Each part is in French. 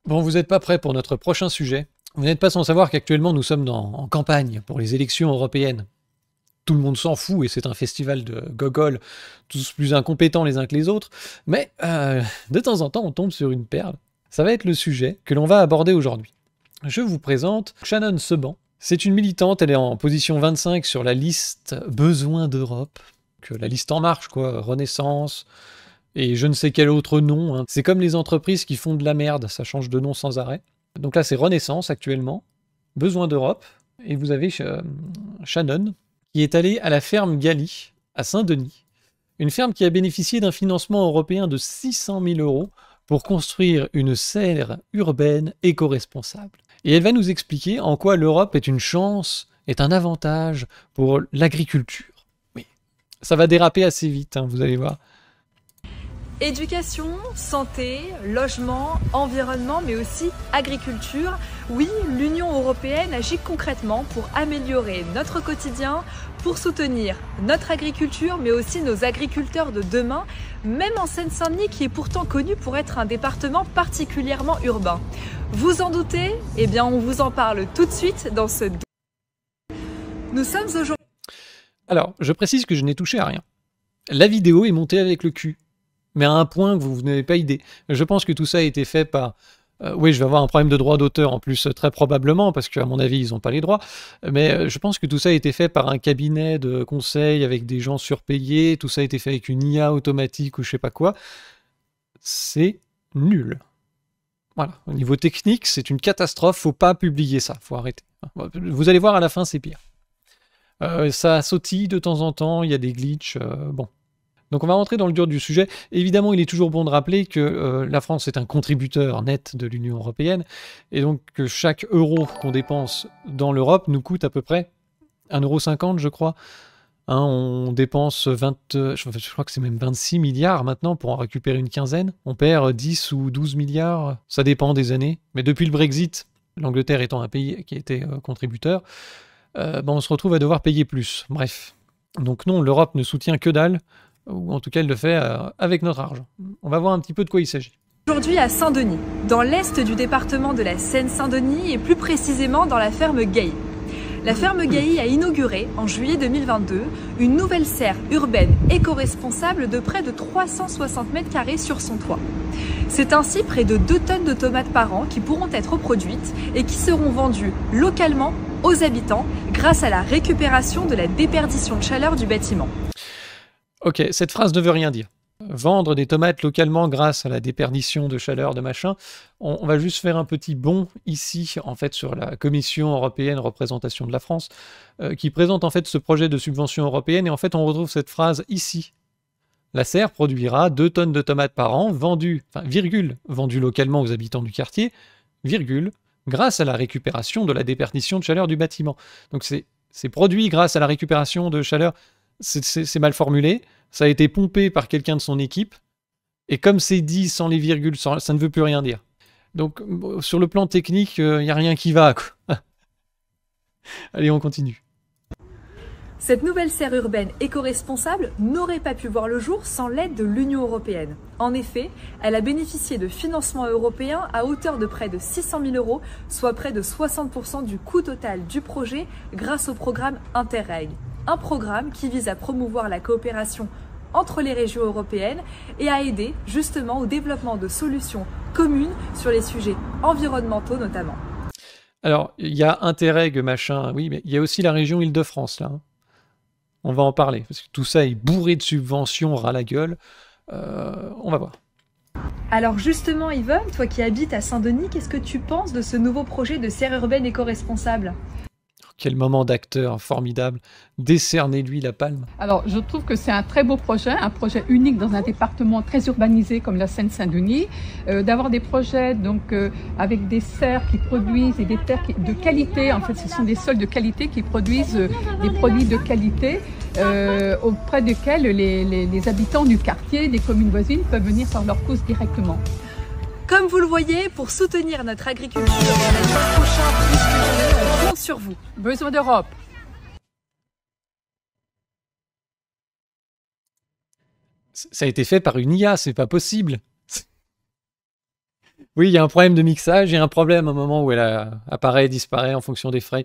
Bon, vous n'êtes pas prêts pour notre prochain sujet. Vous n'êtes pas sans savoir qu'actuellement nous sommes en campagne pour les élections européennes. Tout le monde s'en fout et c'est un festival de gogol, tous plus incompétents les uns que les autres. Mais de temps en temps, on tombe sur une perle. Ça va être le sujet que l'on va aborder aujourd'hui. Je vous présente Shannon Seban. C'est une militante, elle est en position 25 sur la liste Besoin d'Europe. Que la liste En Marche, quoi, Renaissance, et je ne sais quel autre nom. Hein. C'est comme les entreprises qui font de la merde, ça change de nom sans arrêt. Donc là, c'est Renaissance actuellement, Besoin d'Europe, et vous avez Shannon, qui est allée à la ferme Gali, à Saint-Denis, une ferme qui a bénéficié d'un financement européen de 600 000 euros pour construire une serre urbaine éco-responsable. Et elle va nous expliquer en quoi l'Europe est une chance, est un avantage pour l'agriculture. Oui, ça va déraper assez vite, hein, vous allez voir. Éducation, santé, logement, environnement, mais aussi agriculture. Oui, l'Union européenne agit concrètement pour améliorer notre quotidien, pour soutenir notre agriculture, mais aussi nos agriculteurs de demain, même en Seine-Saint-Denis qui est pourtant connu pour être un département particulièrement urbain. Vous en doutez? Eh bien, on vous en parle tout de suite dans ce... Nous sommes aujourd'hui... Alors, je précise que je n'ai touché à rien. La vidéo est montée avec le cul. Mais à un point que vous n'avez pas idée. Je pense que tout ça a été fait par... oui, je vais avoir un problème de droit d'auteur en plus, très probablement, parce qu'à mon avis, ils n'ont pas les droits. Mais je pense que tout ça a été fait par un cabinet de conseil avec des gens surpayés. Tout ça a été fait avec une IA automatique ou je sais pas quoi. C'est nul. Voilà. Au niveau technique, c'est une catastrophe. Faut pas publier ça. Faut arrêter. Vous allez voir, à la fin, c'est pire. Ça sautille de temps en temps. Il y a des glitches. Bon. Donc on va rentrer dans le dur du sujet. Évidemment, il est toujours bon de rappeler que la France est un contributeur net de l'Union européenne, et donc que chaque euro qu'on dépense dans l'Europe nous coûte à peu près 1,50 €, je crois. Hein, on dépense je crois que c'est même 26 milliards maintenant pour en récupérer une quinzaine. On perd 10 ou 12 milliards, ça dépend des années. Mais depuis le Brexit, l'Angleterre étant un pays qui était contributeur, on se retrouve à devoir payer plus. Bref. Donc non, l'Europe ne soutient que dalle, ou en tout cas elle le fait avec notre argent. On va voir un petit peu de quoi il s'agit. Aujourd'hui à Saint-Denis, dans l'est du département de la Seine-Saint-Denis et plus précisément dans la ferme Gailly. La ferme Gailly a inauguré en juillet 2022 une nouvelle serre urbaine éco-responsable de près de 360 mètres carrés sur son toit. C'est ainsi près de 2 tonnes de tomates par an qui pourront être produites et qui seront vendues localement aux habitants grâce à la récupération de la déperdition de chaleur du bâtiment. Ok, cette phrase ne veut rien dire. Vendre des tomates localement grâce à la déperdition de chaleur de machin, on va juste faire un petit bond ici, en fait, sur la Commission européenne représentation de la France, qui présente en fait ce projet de subvention européenne, et en fait on retrouve cette phrase ici. La serre produira 2 tonnes de tomates par an, vendues, enfin, virgule, vendues localement aux habitants du quartier, virgule, grâce à la récupération de la déperdition de chaleur du bâtiment. Donc c'est produit grâce à la récupération de chaleur. C'est mal formulé, ça a été pompé par quelqu'un de son équipe, et comme c'est dit sans les virgules, ça ne veut plus rien dire. Donc, sur le plan technique, il n'y a rien qui va, quoi. Allez, on continue. Cette nouvelle serre urbaine éco-responsable n'aurait pas pu voir le jour sans l'aide de l'Union européenne. En effet, elle a bénéficié de financements européens à hauteur de près de 600 000 euros, soit près de 60% du coût total du projet grâce au programme Interreg. Un programme qui vise à promouvoir la coopération entre les régions européennes et à aider justement au développement de solutions communes sur les sujets environnementaux notamment. Alors, il y a Interreg, machin, oui, mais il y a aussi la région Île-de-France, là. Hein. On va en parler, parce que tout ça est bourré de subventions, ras la gueule. On va voir. Alors justement, Yvonne, toi qui habites à Saint-Denis, qu'est-ce que tu penses de ce nouveau projet de serre urbaine éco-responsable ? Quel moment d'acteur formidable. Décernez-lui la palme. Alors, je trouve que c'est un très beau projet, un projet unique dans un département très urbanisé comme la Seine-Saint-Denis. D'avoir des projets donc avec des serres qui produisent et des terres de qualité. En fait, ce sont des sols de qualité qui produisent des produits de qualité auprès desquels les habitants du quartier, des communes voisines peuvent venir faire leur courses directement. Comme vous le voyez, pour soutenir notre agriculture dans l'année prochaine, plus que jamais, on compte sur vous. Besoin d'Europe. Ça a été fait par une IA, c'est pas possible. Oui, il y a un problème de mixage, il y a un problème à un moment où apparaît et disparaît en fonction des frames.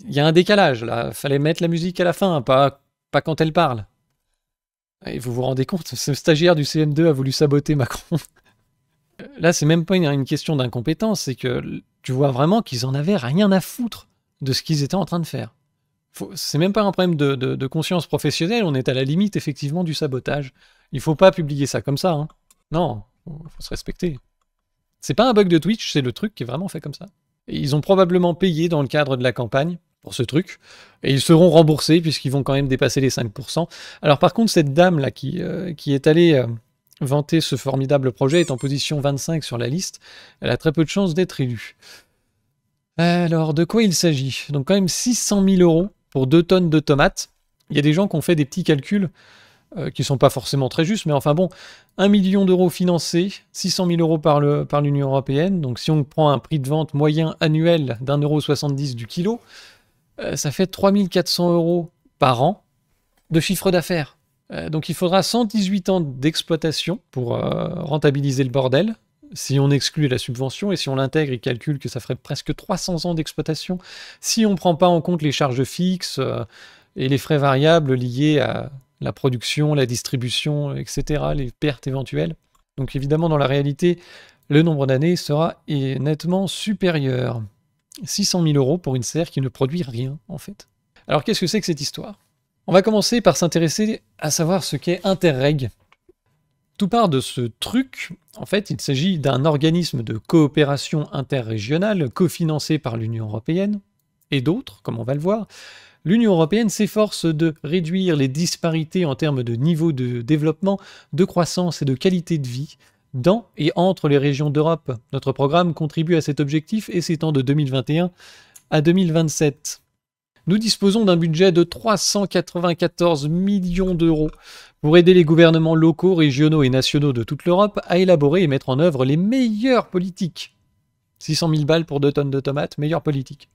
Il y a un décalage, là. Fallait mettre la musique à la fin, pas quand elle parle. Et vous vous rendez compte, ce stagiaire du CM2 a voulu saboter Macron. Là, c'est même pas une question d'incompétence, c'est que tu vois vraiment qu'ils en avaient rien à foutre de ce qu'ils étaient en train de faire. C'est même pas un problème de conscience professionnelle, on est à la limite effectivement du sabotage. Il faut pas publier ça comme ça, hein. Non, faut se respecter. C'est pas un bug de Twitch, c'est le truc qui est vraiment fait comme ça. Et ils ont probablement payé dans le cadre de la campagne pour ce truc, et ils seront remboursés puisqu'ils vont quand même dépasser les 5%. Alors par contre, cette dame-là qui est allée vanter ce formidable projet est en position 25 sur la liste. Elle a très peu de chances d'être élue. Alors, de quoi il s'agit? Donc quand même 600 000 € pour 2 tonnes de tomates. Il y a des gens qui ont fait des petits calculs qui sont pas forcément très justes, mais enfin bon, 1 million d'euros financés, 600 000 € par l'Union européenne. Donc si on prend un prix de vente moyen annuel d'1,70 € du kilo, ça fait 3 400 € par an de chiffre d'affaires. Donc il faudra 118 ans d'exploitation pour rentabiliser le bordel. Si on exclut la subvention et si on l'intègre, il calcule que ça ferait presque 300 ans d'exploitation. Si on ne prend pas en compte les charges fixes et les frais variables liés à la production, la distribution, etc., les pertes éventuelles. Donc évidemment, dans la réalité, le nombre d'années sera nettement supérieur. 600 000 € pour une serre qui ne produit rien, en fait. Alors qu'est-ce que c'est que cette histoire? On va commencer par s'intéresser à savoir ce qu'est Interreg. Tout part de ce truc. En fait, il s'agit d'un organisme de coopération interrégionale cofinancé par l'Union européenne et d'autres, comme on va le voir. L'Union européenne s'efforce de réduire les disparités en termes de niveau de développement, de croissance et de qualité de vie dans et entre les régions d'Europe. Notre programme contribue à cet objectif et s'étend de 2021 à 2027. Nous disposons d'un budget de 394 millions d'euros pour aider les gouvernements locaux, régionaux et nationaux de toute l'Europe à élaborer et mettre en œuvre les meilleures politiques. 600 000 balles pour 2 tonnes de tomates, meilleure politique.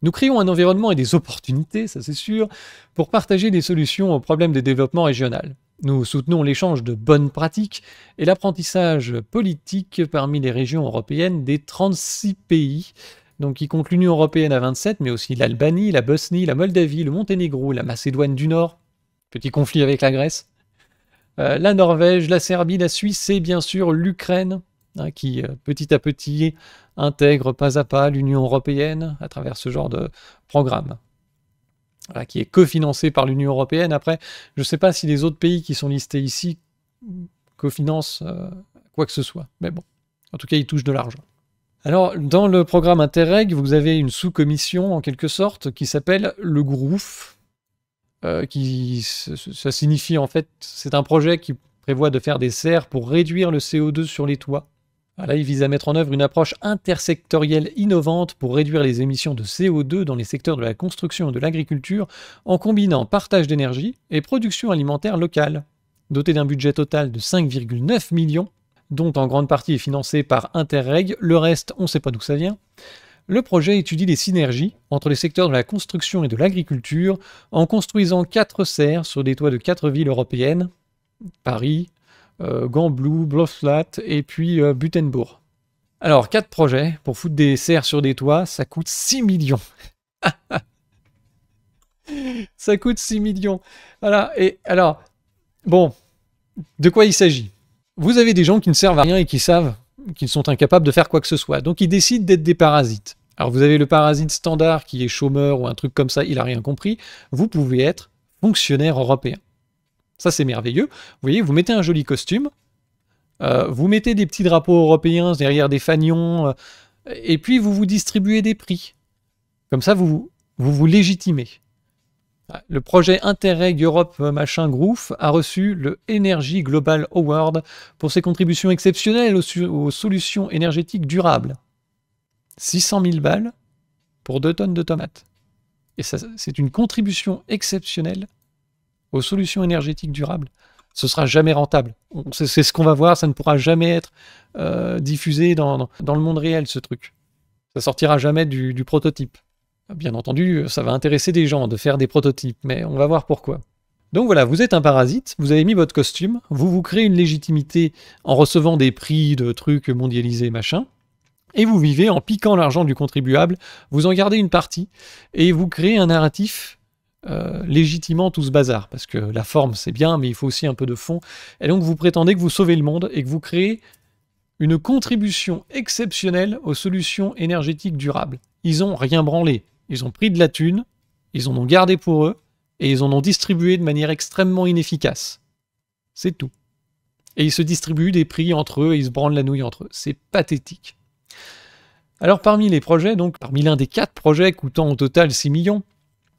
Nous créons un environnement et des opportunités, ça c'est sûr, pour partager des solutions aux problèmes de développement régional. Nous soutenons l'échange de bonnes pratiques et l'apprentissage politique parmi les régions européennes des 36 pays, donc qui comptent l'Union européenne à 27, mais aussi l'Albanie, la Bosnie, la Moldavie, le Monténégro, la Macédoine du Nord, petit conflit avec la Grèce, la Norvège, la Serbie, la Suisse et bien sûr l'Ukraine, qui petit à petit intègre pas à pas l'Union européenne à travers ce genre de programme. Voilà, qui est cofinancé par l'Union européenne. Après, je ne sais pas si les autres pays qui sont listés ici cofinancent quoi que ce soit. Mais bon, en tout cas, ils touchent de l'argent. Alors, dans le programme Interreg, vous avez une sous-commission, en quelque sorte, qui s'appelle le GROUF. Ça signifie, en fait, c'est un projet qui prévoit de faire des serres pour réduire le CO2 sur les toits. Là, il vise à mettre en œuvre une approche intersectorielle innovante pour réduire les émissions de CO2 dans les secteurs de la construction et de l'agriculture en combinant partage d'énergie et production alimentaire locale. Doté d'un budget total de 5,9 millions, dont en grande partie est financé par Interreg, le reste, on ne sait pas d'où ça vient. Le projet étudie les synergies entre les secteurs de la construction et de l'agriculture en construisant 4 serres sur des toits de 4 villes européennes, Paris, Gambloux, Bloflat et puis Butenbourg. Alors, 4 projets pour foutre des serres sur des toits, ça coûte 6 millions. Ça coûte 6 millions. Voilà, et alors, bon, de quoi il s'agit? Vous avez des gens qui ne servent à rien et qui savent qu'ils sont incapables de faire quoi que ce soit. Donc ils décident d'être des parasites. Alors vous avez le parasite standard qui est chômeur ou un truc comme ça, il n'a rien compris. Vous pouvez être fonctionnaire européen. Ça c'est merveilleux. Vous voyez, vous mettez un joli costume, vous mettez des petits drapeaux européens derrière des fanions, et puis vous vous distribuez des prix. Comme ça vous légitimez. Le projet Interreg Europe machin Groove a reçu le Energy Global Award pour ses contributions exceptionnelles aux solutions énergétiques durables. 600 000 balles pour 2 tonnes de tomates. Et ça, c'est une contribution exceptionnelle aux solutions énergétiques durables. Ce sera jamais rentable. C'est ce qu'on va voir, ça ne pourra jamais être diffusé dans le monde réel, ce truc. Ça sortira jamais du prototype. Bien entendu, ça va intéresser des gens de faire des prototypes, mais on va voir pourquoi. Donc voilà, vous êtes un parasite, vous avez mis votre costume, vous vous créez une légitimité en recevant des prix de trucs mondialisés, machin, et vous vivez en piquant l'argent du contribuable, vous en gardez une partie, et vous créez un narratif légitimant tout ce bazar, parce que la forme c'est bien, mais il faut aussi un peu de fond, et donc vous prétendez que vous sauvez le monde, et que vous créez une contribution exceptionnelle aux solutions énergétiques durables. Ils ont rien branlé, ils ont pris de la thune, ils en ont gardé pour eux, et ils en ont distribué de manière extrêmement inefficace. C'est tout. Et ils se distribuent des prix entre eux, et ils se branlent la nouille entre eux. C'est pathétique. Alors parmi les projets, donc parmi l'un des 4 projets coûtant au total 6 millions,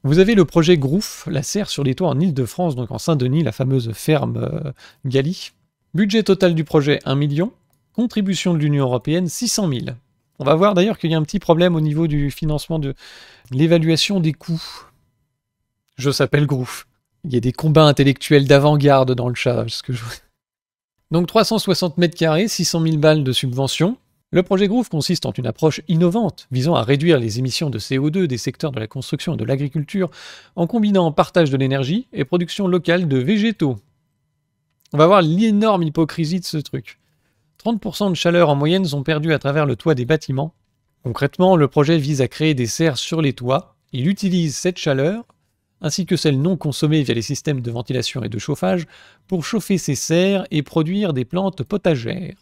vous avez le projet Grouf, la serre sur les toits en Île-de-France, donc en Saint-Denis, la fameuse ferme Galie. Budget total du projet 1 million, contribution de l'Union Européenne 600 000. On va voir d'ailleurs qu'il y a un petit problème au niveau du financement de l'évaluation des coûts. Je s'appelle Grouf. Il y a des combats intellectuels d'avant-garde dans le chat. Donc 360 mètres carrés, 600 000 balles de subvention. Le projet Grouf consiste en une approche innovante visant à réduire les émissions de CO2 des secteurs de la construction et de l'agriculture en combinant partage de l'énergie et production locale de végétaux. On va voir l'énorme hypocrisie de ce truc. 30% de chaleur en moyenne sont perdus à travers le toit des bâtiments. Concrètement, le projet vise à créer des serres sur les toits. Il utilise cette chaleur ainsi que celle non consommée via les systèmes de ventilation et de chauffage, pour chauffer ces serres et produire des plantes potagères.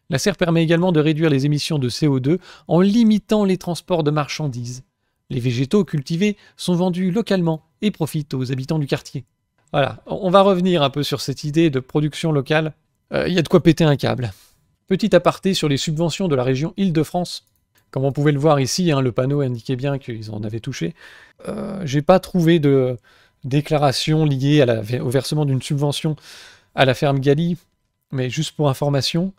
La serre permet également de réduire les émissions de CO2 en limitant les transports de marchandises. Les végétaux cultivés sont vendus localement et profitent aux habitants du quartier. Voilà, on va revenir un peu sur cette idée de production locale. Il y a de quoi péter un câble. Petit aparté sur les subventions de la région Île-de-France. Comme on pouvait le voir ici, le panneau indiquait bien qu'ils en avaient touché. J'ai pas trouvé de déclaration liée au versement d'une subvention à la ferme Galie, mais juste pour information,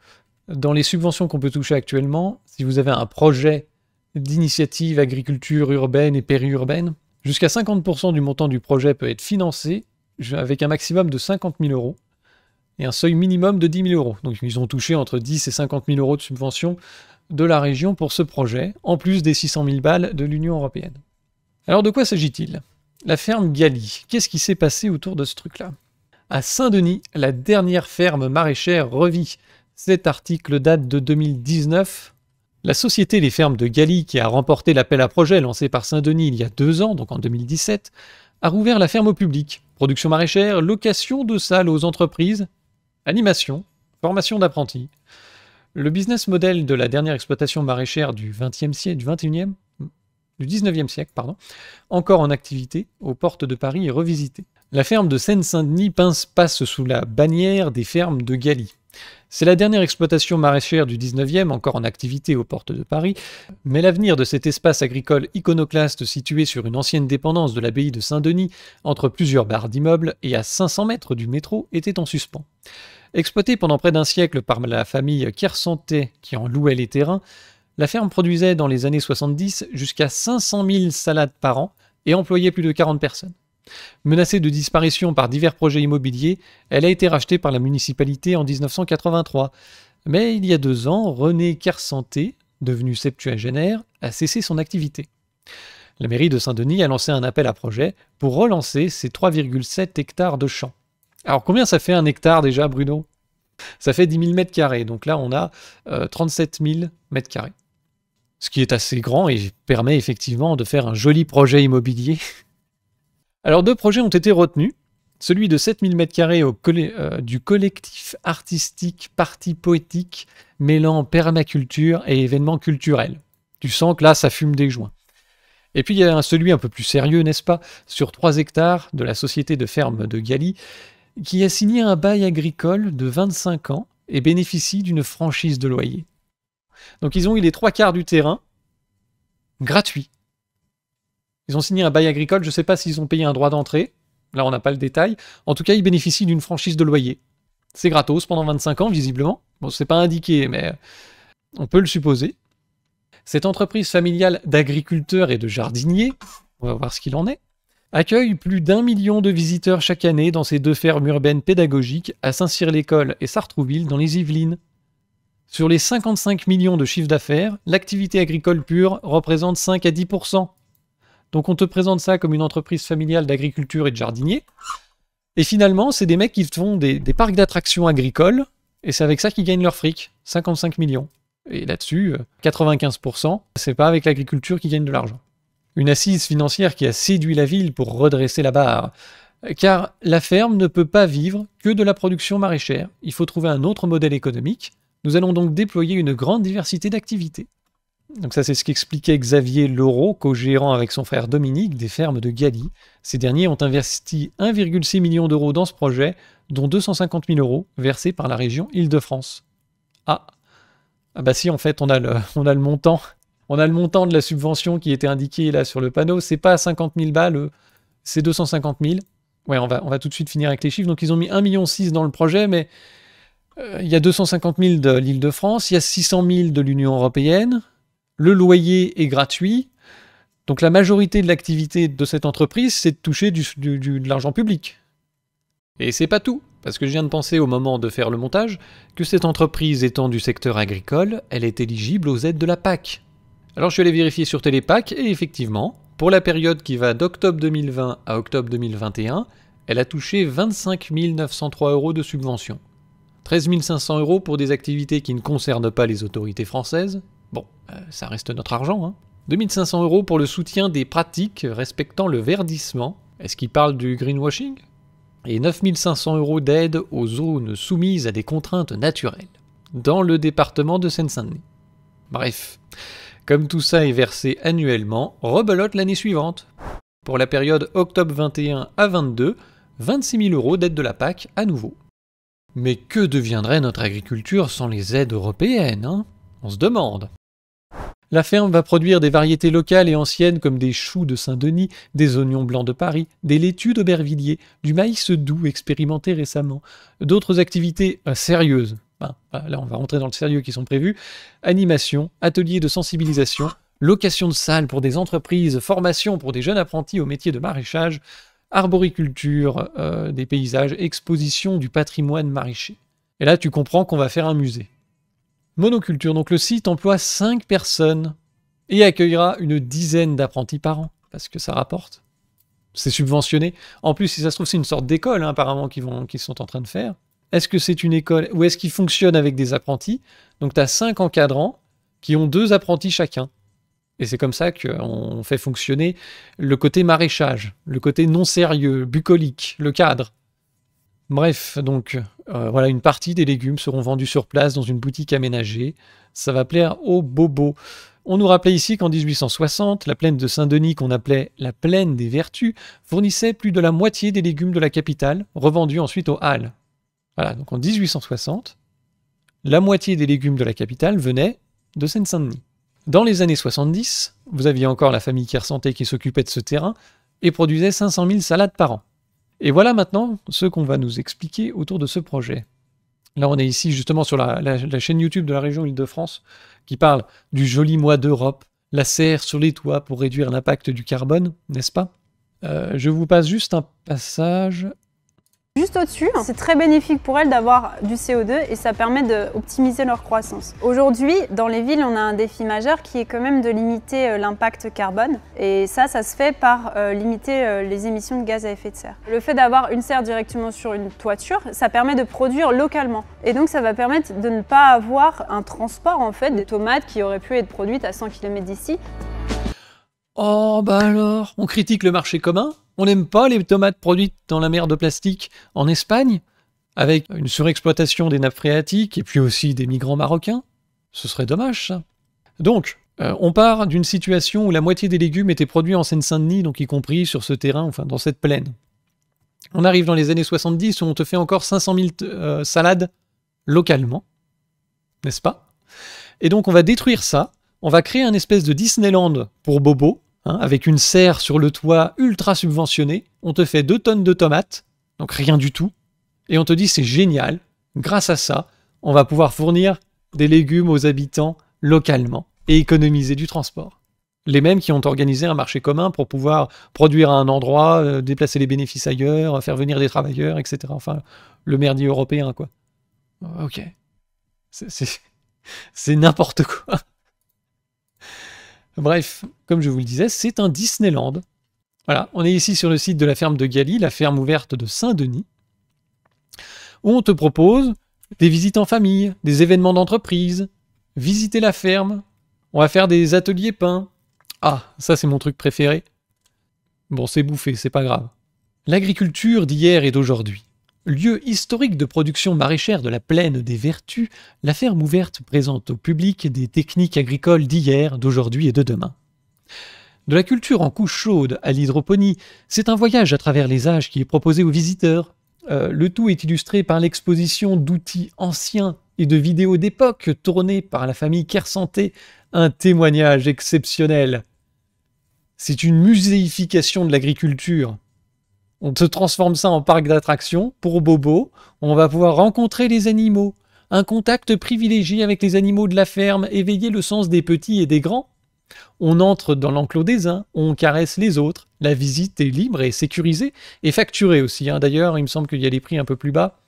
dans les subventions qu'on peut toucher actuellement, si vous avez un projet d'initiative agriculture urbaine et périurbaine, jusqu'à 50% du montant du projet peut être financé avec un maximum de 50 000 euros et un seuil minimum de 10 000 euros. Donc ils ont touché entre 10 et 50 000 euros de subvention de la région pour ce projet, en plus des 600 000 balles de l'Union Européenne. Alors de quoi s'agit-il? La ferme Galie, qu'est-ce qui s'est passé autour de ce truc-là? À Saint-Denis, la dernière ferme maraîchère revit. Cet article date de 2019. La société Les Fermes de Galie, qui a remporté l'appel à projet lancé par Saint-Denis il y a 2 ans, donc en 2017, a rouvert la ferme au public. Production maraîchère, location de salles aux entreprises, animation, formation d'apprentis. Le business model de la dernière exploitation maraîchère du 19e siècle, encore en activité, aux portes de Paris et revisité. La ferme de Seine-Saint-Denis passe sous la bannière des fermes de Galie. C'est la dernière exploitation maraîchère du 19e, encore en activité aux portes de Paris, mais l'avenir de cet espace agricole iconoclaste situé sur une ancienne dépendance de l'abbaye de Saint-Denis, entre plusieurs barres d'immeubles et à 500 mètres du métro, était en suspens. Exploitée pendant près d'un siècle par la famille Kersantais qui en louait les terrains, la ferme produisait dans les années 70 jusqu'à 500 000 salades par an et employait plus de 40 personnes. Menacée de disparition par divers projets immobiliers, elle a été rachetée par la municipalité en 1983. Mais il y a 2 ans, René Kersantais, devenu septuagénaire, a cessé son activité. La mairie de Saint-Denis a lancé un appel à projet pour relancer ses 3,7 hectares de champs. Alors combien ça fait un hectare déjà, Bruno? Ça fait 10 000 mètres carrés, donc là on a 37 000 mètres carrés. Ce qui est assez grand et permet effectivement de faire un joli projet immobilier. Alors 2 projets ont été retenus. Celui de 7 000 m² du collectif artistique Parti Poétique mêlant permaculture et événements culturels. Tu sens que là ça fume des joints. Et puis il y a celui un peu plus sérieux, n'est-ce pas, sur 3 hectares de la société de ferme de Galie, qui a signé un bail agricole de 25 ans et bénéficie d'une franchise de loyer. Donc ils ont eu les 3/4 du terrain, gratuit. Ils ont signé un bail agricole, je ne sais pas s'ils ont payé un droit d'entrée, là on n'a pas le détail, en tout cas ils bénéficient d'une franchise de loyer. C'est gratos pendant 25 ans visiblement, bon c'est pas indiqué mais on peut le supposer. Cette entreprise familiale d'agriculteurs et de jardiniers, on va voir ce qu'il en est, accueille plus d'1 million de visiteurs chaque année dans ces 2 fermes urbaines pédagogiques à Saint-Cyr-l'École et Sartrouville dans les Yvelines. Sur les 55 millions de chiffre d'affaires, l'activité agricole pure représente 5 à 10%. Donc on te présente ça comme une entreprise familiale d'agriculture et de jardinier. Et finalement, c'est des mecs qui font des parcs d'attractions agricoles, et c'est avec ça qu'ils gagnent leur fric, 55 millions. Et là-dessus, 95%, c'est pas avec l'agriculture qu'ils gagnent de l'argent. Une assise financière qui a séduit la ville pour redresser la barre. Car la ferme ne peut pas vivre que de la production maraîchère. Il faut trouver un autre modèle économique. Nous allons donc déployer une grande diversité d'activités. Donc ça, c'est ce qu'expliquait Xavier Leroux, co-gérant avec son frère Dominique des fermes de Galie. Ces derniers ont investi 1,6 million d'euros dans ce projet, dont 250 000 euros versés par la région Île-de-France. Ah bah si, en fait, on a le montant. On a le montant de la subvention qui était indiqué là sur le panneau. C'est pas 50 000 balles, c'est 250 000. Ouais, on va tout de suite finir avec les chiffres. Donc ils ont mis 1,6 million dans le projet, mais il y a 250 000 de l'Île-de-France, il y a 600 000 de l'Union européenne. Le loyer est gratuit. Donc la majorité de l'activité de cette entreprise, c'est de toucher de l'argent public. Et c'est pas tout, parce que je viens de penser au moment de faire le montage que cette entreprise étant du secteur agricole, elle est éligible aux aides de la PAC. Alors je suis allé vérifier sur Télépac, et effectivement, pour la période qui va d'octobre 2020 à octobre 2021, elle a touché 25 903 euros de subvention. 13 500 euros pour des activités qui ne concernent pas les autorités françaises. Bon, ça reste notre argent, hein. 2 500 euros pour le soutien des pratiques respectant le verdissement. Est-ce qu'il parle du greenwashing? Et 9 500 euros d'aide aux zones soumises à des contraintes naturelles, dans le département de Seine-Saint-Denis. Bref, comme tout ça est versé annuellement, rebelote l'année suivante. Pour la période octobre 21 à 22, 26 000 euros d'aide de la PAC à nouveau. Mais que deviendrait notre agriculture sans les aides européennes, hein? On se demande. La ferme va produire des variétés locales et anciennes comme des choux de Saint-Denis, des oignons blancs de Paris, des laitues d'Aubervilliers, du maïs doux expérimenté récemment, d'autres activités sérieuses. Là, on va rentrer dans le sérieux qui sont prévus. Animation, ateliers de sensibilisation, location de salles pour des entreprises, formation pour des jeunes apprentis au métier de maraîchage, arboriculture, des paysages, exposition du patrimoine maraîcher. Et là, tu comprends qu'on va faire un musée. Monoculture, donc le site emploie 5 personnes et accueillera une dizaine d'apprentis par an, parce que ça rapporte. C'est subventionné. En plus, si ça se trouve, c'est une sorte d'école, hein, apparemment, qu'ils sont en train de faire. Est-ce que c'est une école ou est-ce qu'ils fonctionnent avec des apprentis? Donc tu as 5 encadrants qui ont 2 apprentis chacun. Et c'est comme ça qu'on fait fonctionner le côté maraîchage, le côté non sérieux, bucolique, le cadre. Bref, donc voilà, une partie des légumes seront vendus sur place dans une boutique aménagée. Ça va plaire aux bobos. On nous rappelait ici qu'en 1860, la plaine de Saint-Denis, qu'on appelait la plaine des Vertus, fournissait plus de la moitié des légumes de la capitale, revendus ensuite aux Halles. Voilà, donc en 1860, la moitié des légumes de la capitale venaient de Seine-Saint-Denis. Dans les années 70, vous aviez encore la famille Kersanté qui s'occupait de ce terrain et produisait 500 000 salades par an. Et voilà maintenant ce qu'on va nous expliquer autour de ce projet. Là, on est ici justement sur la chaîne YouTube de la région Île-de-France qui parle du joli mois d'Europe, la serre sur les toits pour réduire l'impact du carbone, n'est-ce pas? Je vous passe juste un passage. Juste au-dessus, c'est très bénéfique pour elles d'avoir du CO2 et ça permet d'optimiser leur croissance. Aujourd'hui, dans les villes, on a un défi majeur qui est quand même de limiter l'impact carbone. Et ça se fait par limiter les émissions de gaz à effet de serre. Le fait d'avoir une serre directement sur une toiture, ça permet de produire localement. Et donc ça va permettre de ne pas avoir un transport en fait des tomates qui auraient pu être produites à 100 km d'ici. Oh bah alors, on critique le marché commun? On n'aime pas les tomates produites dans la mer de plastique en Espagne, avec une surexploitation des nappes phréatiques et puis aussi des migrants marocains? Ce serait dommage, ça. Donc, on part d'une situation où la moitié des légumes étaient produits en Seine-Saint-Denis, donc y compris sur ce terrain, enfin dans cette plaine. On arrive dans les années 70 où on te fait encore 500 000 salades localement, n'est-ce pas? Et donc on va détruire ça, on va créer un espèce de Disneyland pour Bobo, avec une serre sur le toit ultra subventionnée, on te fait 2 tonnes de tomates, donc rien du tout, et on te dit c'est génial, grâce à ça, on va pouvoir fournir des légumes aux habitants localement et économiser du transport. Les mêmes qui ont organisé un marché commun pour pouvoir produire à un endroit, déplacer les bénéfices ailleurs, faire venir des travailleurs, etc. Enfin, le merdier européen, quoi. Ok. C'est n'importe quoi. Bref, comme je vous le disais, c'est un Disneyland. Voilà, on est ici sur le site de la ferme de Galie, la ferme ouverte de Saint-Denis. où on te propose des visites en famille, des événements d'entreprise, visiter la ferme, on va faire des ateliers pain. Ah, ça c'est mon truc préféré. Bon, c'est bouffé, c'est pas grave. L'agriculture d'hier et d'aujourd'hui. Lieu historique de production maraîchère de la plaine des Vertus, la ferme ouverte présente au public des techniques agricoles d'hier, d'aujourd'hui et de demain. De la culture en couche chaude à l'hydroponie, c'est un voyage à travers les âges qui est proposé aux visiteurs. Le tout est illustré par l'exposition d'outils anciens et de vidéos d'époque tournées par la famille Kersanté, un témoignage exceptionnel. C'est une muséification de l'agriculture. On se transforme ça en parc d'attractions pour bobos. On va pouvoir rencontrer les animaux. Un contact privilégié avec les animaux de la ferme, éveiller le sens des petits et des grands. On entre dans l'enclos des uns, on caresse les autres. La visite est libre et sécurisée et facturée aussi. D'ailleurs, il me semble qu'il y a des prix un peu plus bas.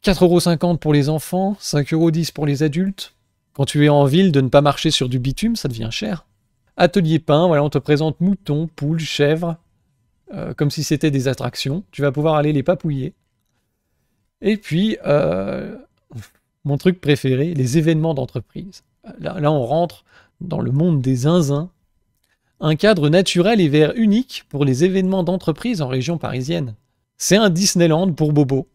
4,50 € pour les enfants, 5,10 € pour les adultes. Quand tu es en ville, de ne pas marcher sur du bitume, ça devient cher. Atelier pain, voilà, on te présente moutons, poules, chèvres, comme si c'était des attractions. Tu vas pouvoir aller les papouiller. Et puis, mon truc préféré, les événements d'entreprise. Là, on rentre dans le monde des zinzins. Un cadre naturel et vert unique pour les événements d'entreprise en région parisienne. C'est un Disneyland pour bobos.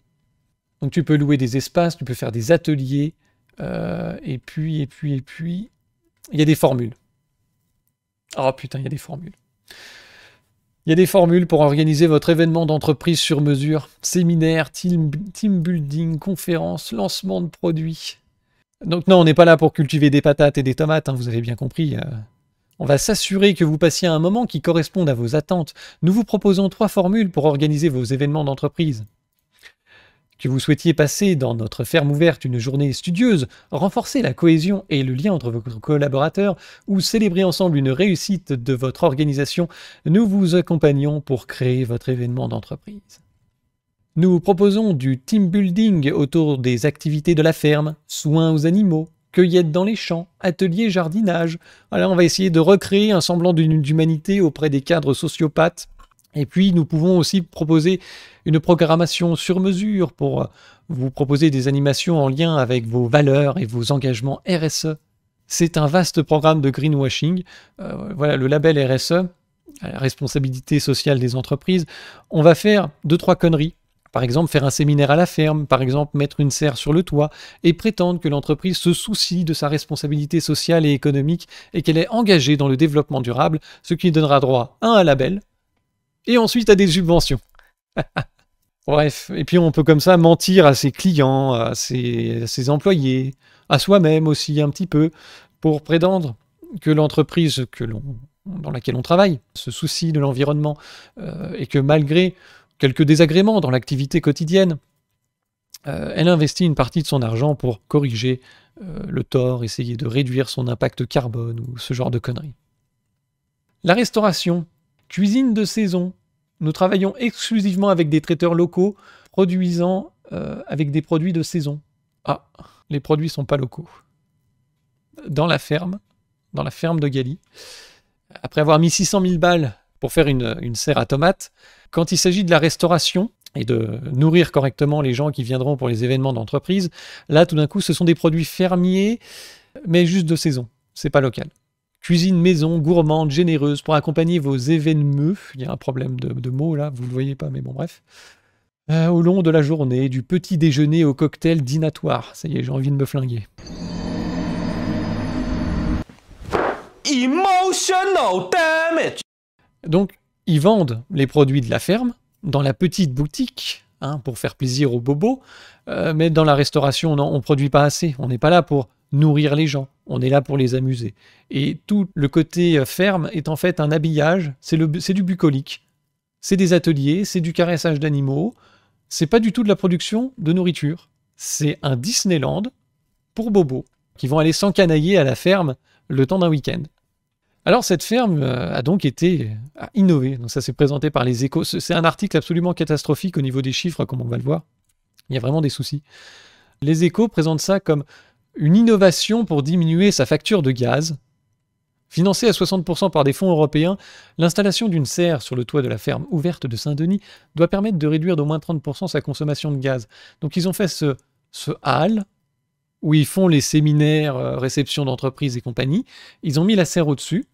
Donc tu peux louer des espaces, tu peux faire des ateliers, et puis, il y a des formules. Oh putain, il y a des formules. Il y a des formules pour organiser votre événement d'entreprise sur mesure. Séminaire, team building, conférence, lancement de produits. Donc non, on n'est pas là pour cultiver des patates et des tomates, vous avez bien compris. On va s'assurer que vous passiez un moment qui corresponde à vos attentes. Nous vous proposons 3 formules pour organiser vos événements d'entreprise. Que vous souhaitiez passer dans notre ferme ouverte une journée studieuse, renforcer la cohésion et le lien entre vos collaborateurs, ou célébrer ensemble une réussite de votre organisation, nous vous accompagnons pour créer votre événement d'entreprise. Nous vous proposons du team building autour des activités de la ferme, soins aux animaux, cueillette dans les champs, ateliers jardinage. Voilà, on va essayer de recréer un semblant d'humanité auprès des cadres sociopathes. Et puis, nous pouvons aussi proposer une programmation sur mesure pour vous proposer des animations en lien avec vos valeurs et vos engagements RSE. C'est un vaste programme de greenwashing. Voilà, le label RSE, la responsabilité sociale des entreprises. On va faire 2-3 conneries. Par exemple, faire un séminaire à la ferme, par exemple, mettre une serre sur le toit et prétendre que l'entreprise se soucie de sa responsabilité sociale et économique et qu'elle est engagée dans le développement durable, ce qui donnera droit à un label et ensuite à des subventions. Bref, et puis on peut comme ça mentir à ses clients, à ses employés, à soi-même aussi un petit peu, pour prétendre que l'entreprise dans laquelle on travaille se soucie de l'environnement et que malgré quelques désagréments dans l'activité quotidienne, elle investit une partie de son argent pour corriger le tort, essayer de réduire son impact carbone ou ce genre de conneries. La restauration, cuisine de saison. Nous travaillons exclusivement avec des traiteurs locaux, produisant avec des produits de saison. Ah, les produits ne sont pas locaux. Dans la ferme de Galie, après avoir mis 600 000 balles pour faire une serre à tomates, quand il s'agit de la restauration et de nourrir correctement les gens qui viendront pour les événements d'entreprise, là, tout d'un coup, ce sont des produits fermiers, mais juste de saison. C'est pas local. Cuisine maison, gourmande, généreuse, pour accompagner vos événements. Il y a un problème de mots là, vous le voyez pas, mais bon, bref. Au long de la journée, du petit déjeuner au cocktail dînatoire. Ça y est, j'ai envie de me flinguer. Emotional damage. Donc, ils vendent les produits de la ferme dans la petite boutique, pour faire plaisir aux bobos, mais dans la restauration, non, on ne produit pas assez. On n'est pas là pour nourrir les gens, on est là pour les amuser. Et tout le côté ferme est en fait un habillage, c'est du bucolique. C'est des ateliers, c'est du caressage d'animaux, c'est pas du tout de la production de nourriture. C'est un Disneyland pour bobos, qui vont aller s'encanailler à la ferme le temps d'un week-end. Alors cette ferme a donc été innovée, donc ça s'est présenté par les Échos. C'est un article absolument catastrophique au niveau des chiffres, comme on va le voir. Il y a vraiment des soucis. Les Échos présentent ça comme une innovation pour diminuer sa facture de gaz. Financée à 60% par des fonds européens, l'installation d'une serre sur le toit de la ferme ouverte de Saint-Denis doit permettre de réduire d'au moins 30% sa consommation de gaz. Donc ils ont fait ce hall où ils font les séminaires, réceptions d'entreprises et compagnie. Ils ont mis la serre au-dessus.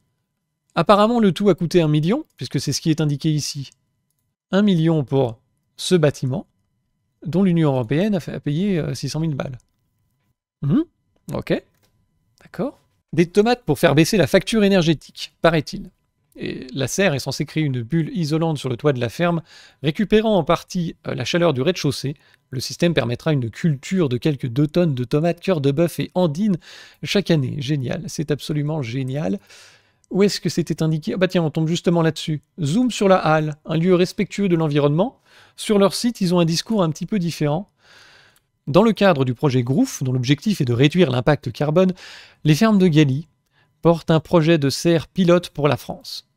Apparemment, le tout a coûté 1 million, puisque c'est ce qui est indiqué ici. 1 million pour ce bâtiment, dont l'Union européenne a payé 600 000 balles. Ok, d'accord. Des tomates pour faire baisser la facture énergétique, paraît-il. Et la serre est censée créer une bulle isolante sur le toit de la ferme, récupérant en partie la chaleur du rez-de-chaussée. Le système permettra une culture de quelques 2 tonnes de tomates, cœur de bœuf et andines chaque année. Génial, c'est absolument génial. Où est-ce que c'était indiqué? Ah bah tiens, on tombe justement là-dessus. Zoom sur la halle, un lieu respectueux de l'environnement. Sur leur site, ils ont un discours un petit peu différent. Dans le cadre du projet GROUF, dont l'objectif est de réduire l'impact carbone, les fermes de Galie portent un projet de serre pilote pour la France.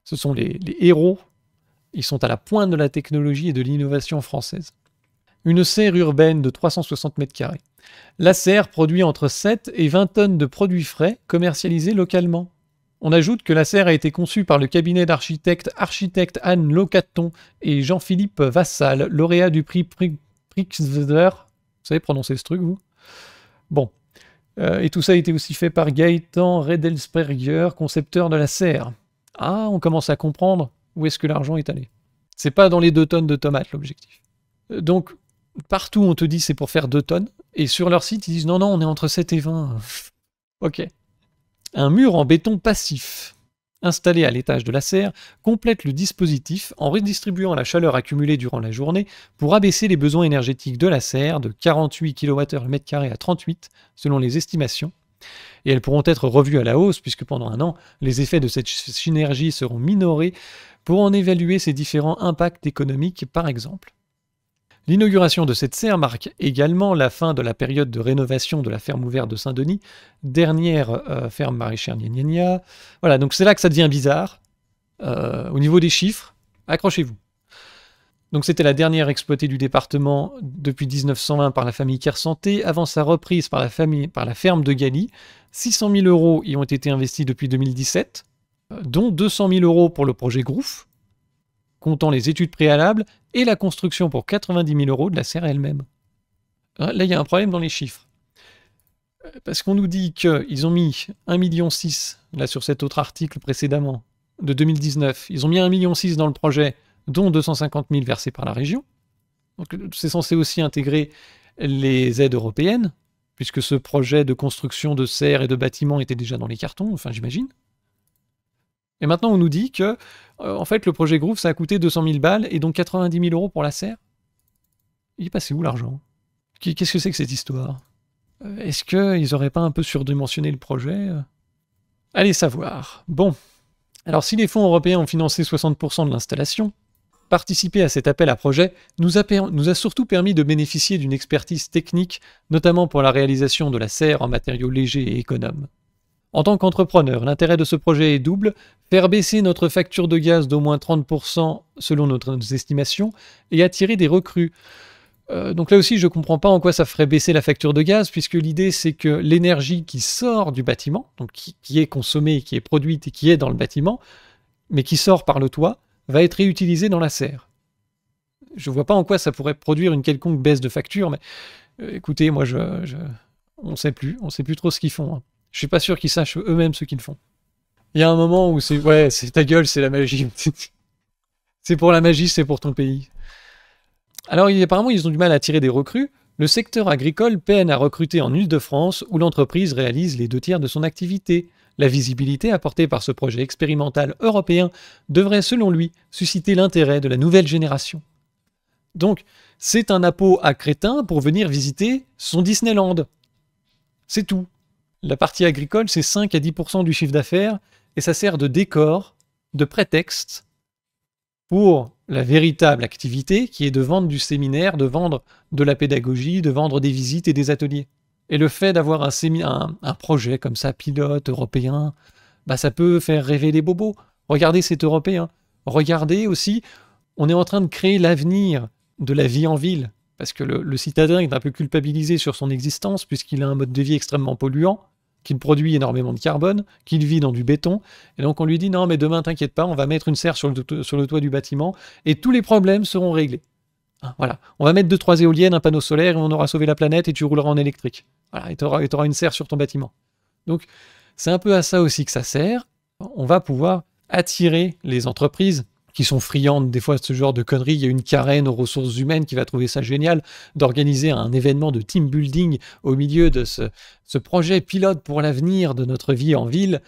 Ce sont les héros. Ils sont à la pointe de la technologie et de l'innovation française. Une serre urbaine de 360 mètres carrés. La serre produit entre 7 et 20 tonnes de produits frais commercialisés localement. On ajoute que la serre a été conçue par le cabinet d'architectes Anne Locaton et Jean-Philippe Vassal, lauréat du prix Pritzker. Vous savez prononcer ce truc, vous? Bon. Et tout ça a été aussi fait par Gaëtan Redelsperger, concepteur de la serre. Ah, on commence à comprendre où est-ce que l'argent est allé. C'est pas dans les 2 tonnes de tomates, l'objectif. Donc, partout, on te dit c'est pour faire 2 tonnes, et sur leur site, ils disent non, on est entre 7 et 20. Ok. Un mur en béton passif, installé à l'étage de la serre, complète le dispositif en redistribuant la chaleur accumulée durant la journée pour abaisser les besoins énergétiques de la serre de 48 kWh le mètre carré à 38, selon les estimations. Et elles pourront être revues à la hausse, puisque pendant 1 an, les effets de cette synergie seront minorés pour en évaluer ses différents impacts économiques, par exemple. L'inauguration de cette serre marque également la fin de la période de rénovation de la ferme ouverte de Saint-Denis, dernière ferme maraîchère gna gna gna. Voilà, donc c'est là que ça devient bizarre. Au niveau des chiffres, accrochez-vous. Donc c'était la dernière exploitée du département depuis 1920 par la famille Kersanté, avant sa reprise par la ferme de Galie. 600 000 € y ont été investis depuis 2017, dont 200 000 € pour le projet GROUF, comptant les études préalables, et la construction pour 90 000 € de la serre elle-même. Là, il y a un problème dans les chiffres. Parce qu'on nous dit qu'ils ont mis 1,6 million, là sur cet autre article précédemment, de 2019, ils ont mis 1,6 million dans le projet, dont 250 000 versés par la région. Donc c'est censé aussi intégrer les aides européennes, puisque ce projet de construction de serres et de bâtiments était déjà dans les cartons, enfin j'imagine. Et maintenant, on nous dit que, en fait, le projet GROUF, ça a coûté 200 000 balles et donc 90 000 € pour la serre. Il est passé où l'argent? Qu'est-ce que c'est que cette histoire? Est-ce qu'ils n'auraient pas un peu surdimensionné le projet? Allez savoir. Bon. Alors, si les fonds européens ont financé 60% de l'installation, participer à cet appel à projet nous a surtout permis de bénéficier d'une expertise technique, notamment pour la réalisation de la serre en matériaux légers et économes. En tant qu'entrepreneur, l'intérêt de ce projet est double, faire baisser notre facture de gaz d'au moins 30% selon nos estimations et attirer des recrues. Donc là aussi, je ne comprends pas en quoi ça ferait baisser la facture de gaz, puisque l'idée c'est que l'énergie qui sort du bâtiment, donc qui est consommée, qui est produite et qui est dans le bâtiment, mais qui sort par le toit, va être réutilisée dans la serre. Je ne vois pas en quoi ça pourrait produire une quelconque baisse de facture, mais écoutez, moi on ne sait plus trop ce qu'ils font. Hein. Je suis pas sûr qu'ils sachent eux-mêmes ce qu'ils font. Il y a un moment où c'est ta gueule, c'est la magie. C'est pour la magie, c'est pour ton pays. Alors apparemment, ils ont du mal à attirer des recrues. Le secteur agricole peine à recruter en Île-de-France, où l'entreprise réalise les 2/3 de son activité. La visibilité apportée par ce projet expérimental européen devrait, selon lui, susciter l'intérêt de la nouvelle génération. Donc, c'est un appôt à crétin pour venir visiter son Disneyland. C'est tout. La partie agricole, c'est 5 à 10% du chiffre d'affaires, et ça sert de décor, de prétexte, pour la véritable activité qui est de vendre du séminaire, de vendre de la pédagogie, de vendre des visites et des ateliers. Et le fait d'avoir un projet comme ça, pilote, européen, bah ça peut faire rêver les bobos. Regardez cet européen. Regardez aussi, on est en train de créer l'avenir de la vie en ville, parce que le citadin est un peu culpabilisé sur son existence, puisqu'il a un mode de vie extrêmement polluant. qu'il produit énormément de carbone, qu'il vit dans du béton. Et donc on lui dit non mais demain t'inquiète pas, on va mettre une serre sur le toit du bâtiment et tous les problèmes seront réglés. Hein, voilà, on va mettre 2-3 éoliennes, un panneau solaire et on aura sauvé la planète et tu rouleras en électrique. Voilà, et tu auras une serre sur ton bâtiment. Donc c'est un peu à ça aussi que ça sert. On va pouvoir attirer les entreprises qui sont friandes des fois de ce genre de conneries. Il y a une Karen aux ressources humaines qui va trouver ça génial d'organiser un événement de team building au milieu de ce projet pilote pour l'avenir de notre vie en ville.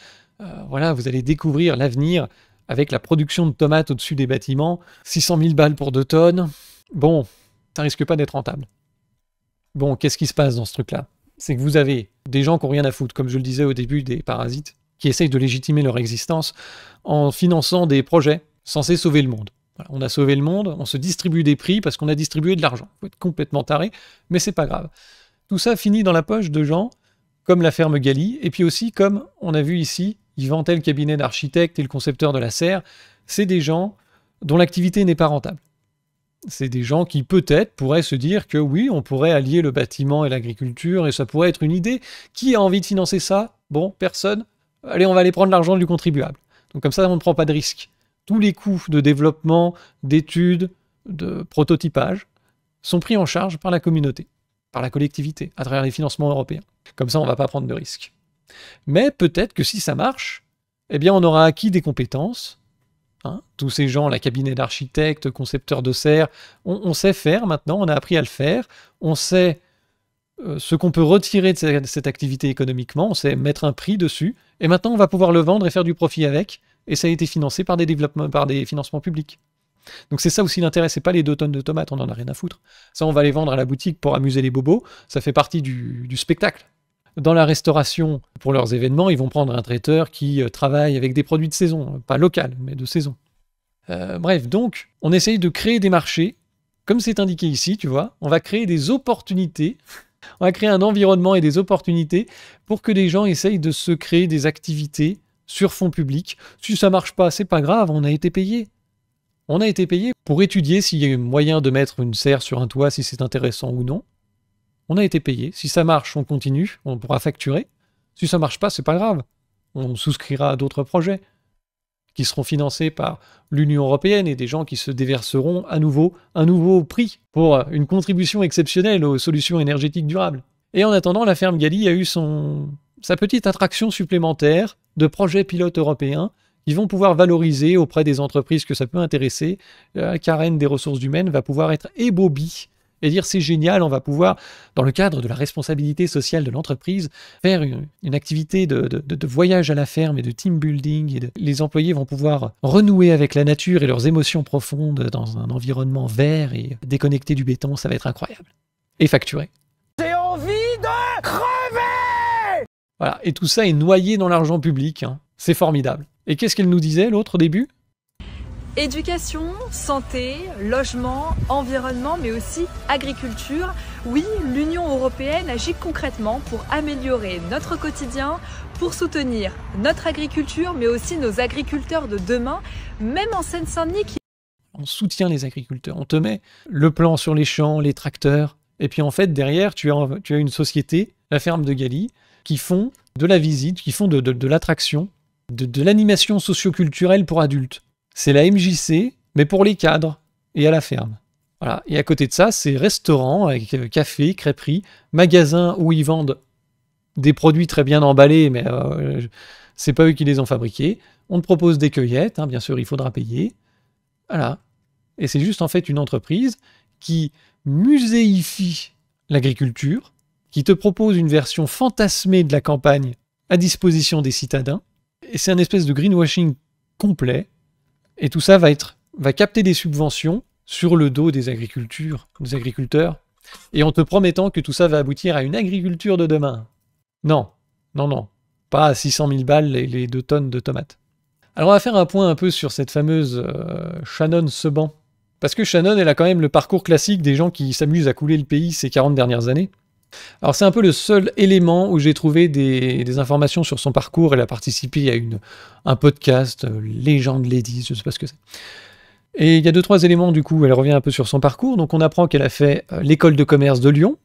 Voilà, vous allez découvrir l'avenir avec la production de tomates au-dessus des bâtiments. 600 000 balles pour 2 tonnes. Bon, ça risque pas d'être rentable. Bon, qu'est-ce qui se passe dans ce truc-là? C'est que vous avez des gens qui n'ont rien à foutre, comme je le disais au début, des parasites, qui essayent de légitimer leur existence en finançant des projets censés sauver le monde. Voilà, on a sauvé le monde, on se distribue des prix parce qu'on a distribué de l'argent. Il faut être complètement taré, mais c'est pas grave. Tout ça finit dans la poche de gens comme la ferme Gali, et puis aussi comme on a vu ici, ils vantaient le cabinet d'architecte et le concepteur de la serre. C'est des gens dont l'activité n'est pas rentable. C'est des gens qui peut-être pourraient se dire que oui, on pourrait allier le bâtiment et l'agriculture et ça pourrait être une idée. Qui a envie de financer ça? Bon, personne. Allez, on va aller prendre l'argent du contribuable. Donc comme ça, on ne prend pas de risque. Tous les coûts de développement, d'études, de prototypage sont pris en charge par la communauté, par la collectivité, à travers les financements européens. Comme ça, on ne va pas prendre de risques. Mais peut-être que si ça marche, eh bien on aura acquis des compétences. Hein, tous ces gens, la cabinet d'architectes, concepteurs de serres, on sait faire maintenant, on a appris à le faire, on sait ce qu'on peut retirer de cette activité économiquement, on sait mettre un prix dessus, et maintenant on va pouvoir le vendre et faire du profit avec, et ça a été financé par des développements, par des financements publics. Donc c'est ça aussi l'intérêt, c'est pas les 2 tonnes de tomates, on en a rien à foutre. Ça on va les vendre à la boutique pour amuser les bobos, ça fait partie du spectacle. Dans la restauration, pour leurs événements, ils vont prendre un traiteur qui travaille avec des produits de saison, pas local, mais de saison. Bref, donc, on essaye de créer des marchés, comme c'est indiqué ici, tu vois, on va créer des opportunités, on va créer un environnement et des opportunités pour que les gens essayent de se créer des activités sur fonds publics. Si ça marche pas, c'est pas grave, on a été payé. On a été payé pour étudier s'il y a moyen de mettre une serre sur un toit, si c'est intéressant ou non. On a été payé. Si ça marche, on continue, on pourra facturer. Si ça marche pas, c'est pas grave. On souscrira à d'autres projets qui seront financés par l'Union européenne et des gens qui se déverseront à nouveau un nouveau prix pour une contribution exceptionnelle aux solutions énergétiques durables. Et en attendant, la ferme Gali a eu sa petite attraction supplémentaire de projets pilotes européens qui vont pouvoir valoriser auprès des entreprises que ça peut intéresser. Karen des ressources humaines va pouvoir être ébobie et dire c'est génial, on va pouvoir, dans le cadre de la responsabilité sociale de l'entreprise, faire une activité de voyage à la ferme et de team building. Et les employés vont pouvoir renouer avec la nature et leurs émotions profondes dans un environnement vert et déconnecté du béton, ça va être incroyable. Et facturé. J'ai envie de crever! Voilà, et tout ça est noyé dans l'argent public, hein. C'est formidable. Et qu'est-ce qu'elle nous disait l'autre au début ? Éducation, santé, logement, environnement, mais aussi agriculture. Oui, l'Union européenne agit concrètement pour améliorer notre quotidien, pour soutenir notre agriculture, mais aussi nos agriculteurs de demain, même en Seine-Saint-Denis. On soutient les agriculteurs, on te met le plan sur les champs, les tracteurs, et puis en fait derrière tu as une société, la ferme de Gali, qui font de la visite, qui font de l'attraction, de l'animation socio-culturelle pour adultes. C'est la MJC, mais pour les cadres et à la ferme. Voilà. Et à côté de ça, c'est restaurant avec café, crêperie, magasin où ils vendent des produits très bien emballés, mais c'est pas eux qui les ont fabriqués. On te propose des cueillettes, hein, bien sûr, il faudra payer. Voilà. Et c'est juste en fait une entreprise qui muséifie l'agriculture, qui te propose une version fantasmée de la campagne à disposition des citadins. Et c'est un espèce de greenwashing complet. Et tout ça va capter des subventions sur le dos des agriculteurs, et en te promettant que tout ça va aboutir à une agriculture de demain. Non, pas à 600 000 balles les 2 tonnes de tomates. Alors on va faire un point un peu sur cette fameuse Shannon Seban, parce que Shannon, elle a quand même le parcours classique des gens qui s'amusent à couler le pays ces 40 dernières années. Alors c'est un peu le seul élément où j'ai trouvé des informations sur son parcours. Elle a participé à un podcast, Légende Ladies, je ne sais pas ce que c'est. Et il y a 2-3 éléments du coup, elle revient un peu sur son parcours. Donc on apprend qu'elle a fait l'école de commerce de Lyon,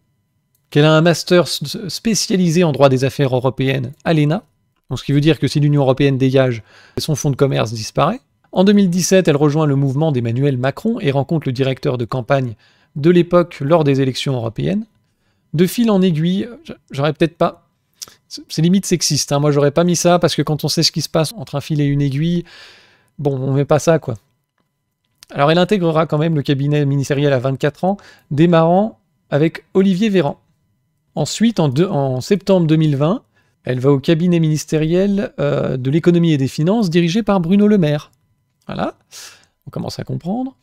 qu'elle a un master spécialisé en droit des affaires européennes à l'ENA, donc ce qui veut dire que si l'Union européenne dégage, son fonds de commerce disparaît. En 2017, elle rejoint le mouvement d'Emmanuel Macron et rencontre le directeur de campagne de l'époque lors des élections européennes. De fil en aiguille, j'aurais peut-être pas... C'est limite sexiste, hein. Moi j'aurais pas mis ça, parce que quand on sait ce qui se passe entre un fil et une aiguille, bon, on met pas ça, quoi. Alors elle intégrera quand même le cabinet ministériel à 24 ans, démarrant avec Olivier Véran. Ensuite, en septembre 2020, elle va au cabinet ministériel de l'économie et des finances, dirigé par Bruno Le Maire. Voilà, on commence à comprendre.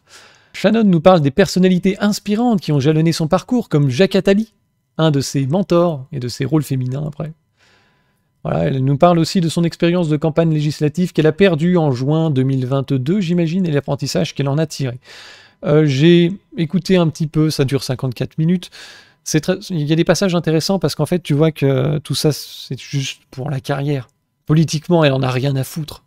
Shannon nous parle des personnalités inspirantes qui ont jalonné son parcours, comme Jacques Attali, un de ses mentors et de ses rôles féminins après. Voilà, elle nous parle aussi de son expérience de campagne législative qu'elle a perdue en juin 2022, j'imagine, et l'apprentissage qu'elle en a tiré. J'ai écouté un petit peu, ça dure 54 minutes. Il y a des passages intéressants parce qu'en fait, tu vois que tout ça, c'est juste pour la carrière. Politiquement, elle en a rien à foutre.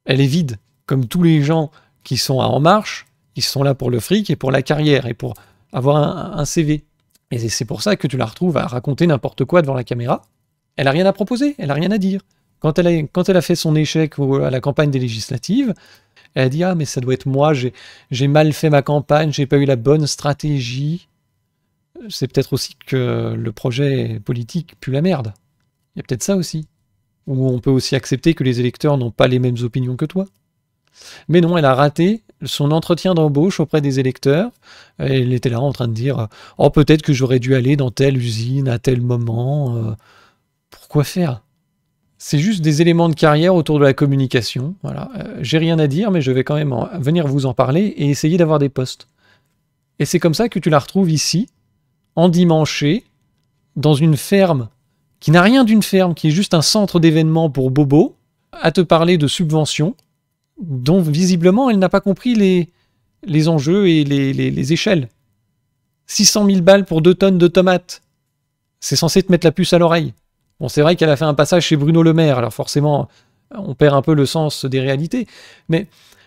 Elle est vide, comme tous les gens qui sont à En Marche, ils sont là pour le fric et pour la carrière et pour avoir un CV. Et c'est pour ça que tu la retrouves à raconter n'importe quoi devant la caméra. Elle n'a rien à proposer, elle n'a rien à dire. Quand elle a fait son échec à la campagne des législatives, elle a dit « Ah, mais ça doit être moi, j'ai mal fait ma campagne, j'ai pas eu la bonne stratégie. » C'est peut-être aussi que le projet politique pue la merde. Il y a peut-être ça aussi. Ou on peut aussi accepter que les électeurs n'ont pas les mêmes opinions que toi. Mais non, elle a raté son entretien d'embauche auprès des électeurs. Elle était là en train de dire « Oh, peut-être que j'aurais dû aller dans telle usine à tel moment. Pourquoi faire ?» C'est juste des éléments de carrière autour de la communication. Voilà. J'ai rien à dire, mais je vais quand même venir vous en parler et essayer d'avoir des postes. Et c'est comme ça que tu la retrouves ici, endimanchée, dans une ferme qui n'a rien d'une ferme, qui est juste un centre d'événements pour bobos, à te parler de subventions, dont visiblement elle n'a pas compris les enjeux et les échelles. 600 000 balles pour 2 tonnes de tomates. C'est censé te mettre la puce à l'oreille. Bon, c'est vrai qu'elle a fait un passage chez Bruno Le Maire, alors forcément, on perd un peu le sens des réalités, mais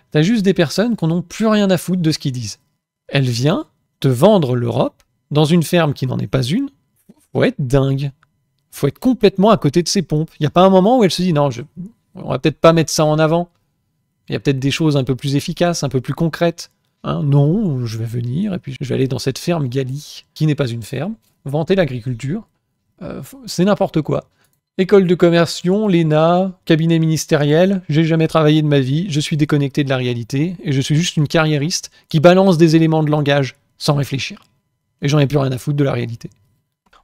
t'as juste des personnes qui n'ont plus rien à foutre de ce qu'ils disent. Elle vient te vendre l'Europe dans une ferme qui n'en est pas une. Faut être dingue. Faut être complètement à côté de ses pompes. Il n'y a pas un moment où elle se dit « Non, on va peut-être pas mettre ça en avant. Il y a peut-être des choses un peu plus efficaces, un peu plus concrètes. Hein, non, je vais venir et puis je vais aller dans cette ferme Gali, qui n'est pas une ferme, vanter l'agriculture. C'est n'importe quoi. École de commerce, l'ENA, cabinet ministériel, j'ai jamais travaillé de ma vie, je suis déconnecté de la réalité, et je suis juste une carriériste qui balance des éléments de langage sans réfléchir. Et j'en ai plus rien à foutre de la réalité.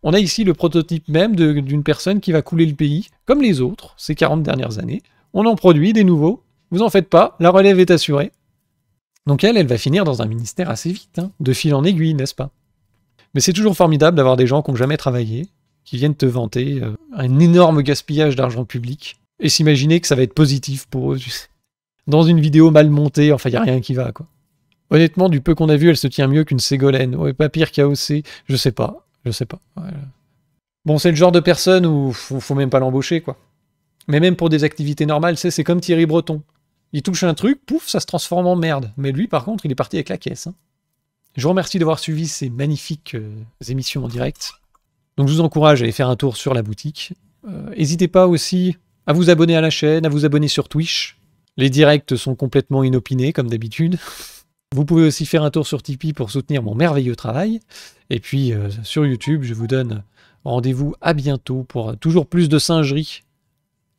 On a ici le prototype même d'une personne qui va couler le pays, comme les autres, ces 40 dernières années. On en produit des nouveaux, vous en faites pas, la relève est assurée. Donc elle va finir dans un ministère assez vite, hein, de fil en aiguille, n'est-ce pas? Mais c'est toujours formidable d'avoir des gens qui n'ont jamais travaillé, qui viennent te vanter un énorme gaspillage d'argent public, et s'imaginer que ça va être positif pour eux. Dans une vidéo mal montée, enfin, il n'y a rien qui va, quoi. Honnêtement, du peu qu'on a vu, elle se tient mieux qu'une Ségolène. Ouais, pas pire qu'AOC, je sais pas. Ouais. Bon, c'est le genre de personne où faut même pas l'embaucher, quoi. Mais même pour des activités normales, c'est comme Thierry Breton. Il touche un truc, pouf, ça se transforme en merde. Mais lui, par contre, il est parti avec la caisse. Hein. Je vous remercie d'avoir suivi ces magnifiques émissions en direct. Donc je vous encourage à aller faire un tour sur la boutique. N'hésitez pas aussi à vous abonner à la chaîne, à vous abonner sur Twitch. Les directs sont complètement inopinés, comme d'habitude. Vous pouvez aussi faire un tour sur Tipeee pour soutenir mon merveilleux travail. Et puis sur YouTube, je vous donne rendez-vous à bientôt pour toujours plus de singerie.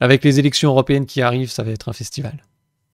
Avec les élections européennes qui arrivent, ça va être un festival.